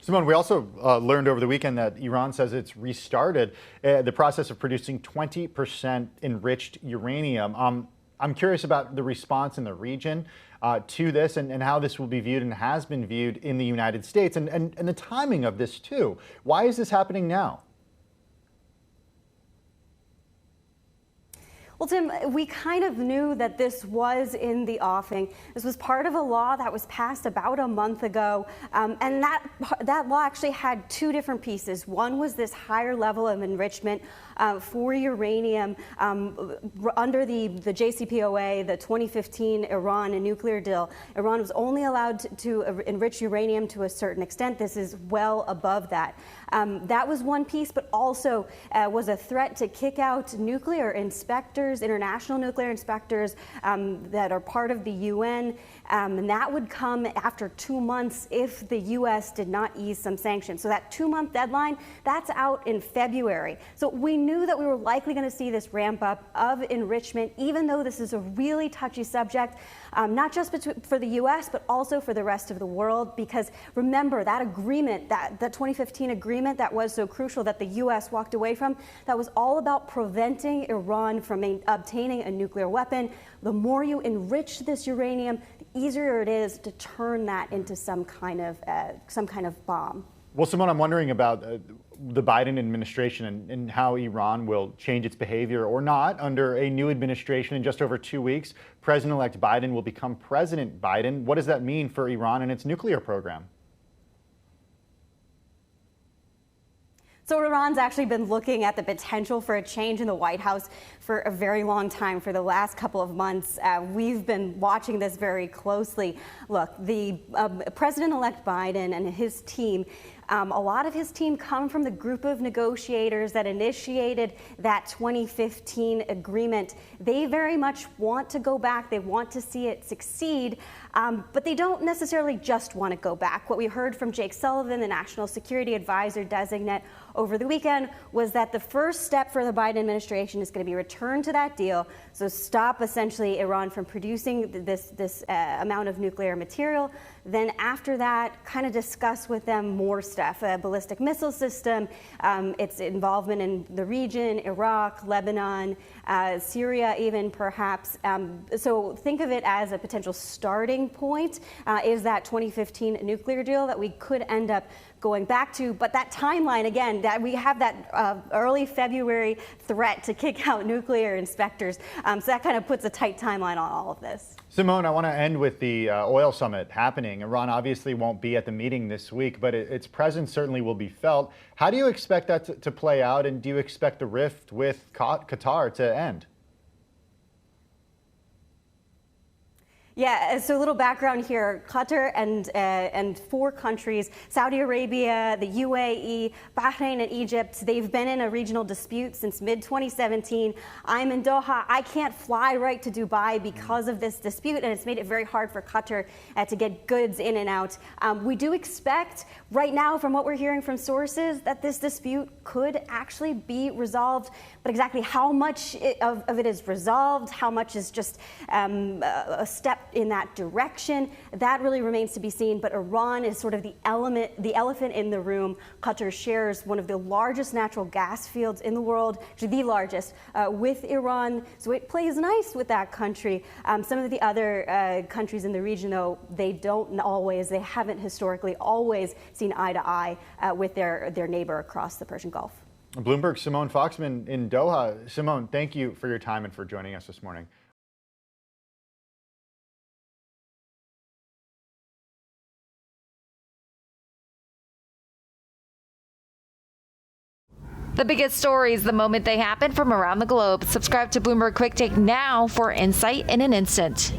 Simone, we also learned over the weekend that Iran says it's restarted the process of producing 20% enriched uranium. I'm curious about the response in the region to this and how this will be viewed and has been viewed in the United States and the timing of this too. Why is this happening now? Well, Tim, we kind of knew that this was in the offing. This was part of a law that was passed about a month ago, and that law actually had two different pieces. One was this higher level of enrichment for uranium under the JCPOA, the 2015 Iran nuclear deal. Iran was only allowed to enrich uranium to a certain extent. This is well above that. That was one piece, but also was a threat to kick out nuclear inspectors, international nuclear inspectors that are part of the UN, and that would come after 2 months if the U.S. did not ease some sanctions. So that 2-month deadline, that's out in February. So we knew that we were likely going to see this ramp up of enrichment, even though this is a really touchy subject, not just for the U.S., but also for the rest of the world, because remember that agreement, that 2015 agreement that was so crucial that the U.S. walked away from, that was all about preventing Iran from obtaining a nuclear weapon. The more you enrich this uranium, the easier it is to turn that into some kind of bomb. Well, Simone, I'm wondering about the Biden administration and how Iran will change its behavior or not under a new administration in just over 2 weeks. President-elect Biden will become President Biden. What does that mean for Iran and its nuclear program? So Iran's actually been looking at the potential for a change in the White House for a very long time, for the last couple of months. We've been watching this very closely. Look, the President-elect Biden and his team, a lot of his team come from the group of negotiators that initiated that 2015 agreement. They very much want to go back. They want to see it succeed, but they don't necessarily just want to go back. What we heard from Jake Sullivan, the National Security Advisor designate, over the weekend was that the first step for the Biden administration is going to be return to that deal. So stop essentially Iran from producing this amount of nuclear material. Then after that, kind of discuss with them more stuff, a ballistic missile system, its involvement in the region, Iraq, Lebanon, Syria even perhaps. So think of it as a potential starting point is that 2015 nuclear deal that we could end up going back to. But that timeline, again, that we have that early February threat to kick out nuclear inspectors. So that kind of puts a tight timeline on all of this. Simone, I want to end with the oil summit happening. Iran obviously won't be at the meeting this week, but its presence certainly will be felt. How do you expect that to play out, and do you expect the rift with Qatar to end? Yeah, so a little background here. Qatar and 4 countries, Saudi Arabia, the UAE, Bahrain, and Egypt, they've been in a regional dispute since mid-2017. I'm in Doha. I can't fly right to Dubai because of this dispute, and it's made it very hard for Qatar to get goods in and out. We do expect right now, from what we're hearing from sources, that this dispute could actually be resolved. But exactly how much of it is resolved, how much is just a step in that direction, that really remains to be seen. But Iran is sort of the elephant in the room. Qatar shares one of the largest natural gas fields in the world, actually the largest, with Iran. So it plays nice with that country. Some of the other countries in the region, though, they haven't historically always seen eye to eye with their neighbor across the Persian Gulf. Bloomberg's Simone Foxman in Doha. Simone, thank you for your time and for joining us this morning. The biggest stories the moment they happen from around the globe. Subscribe to Bloomberg Quick Take now for insight in an instant.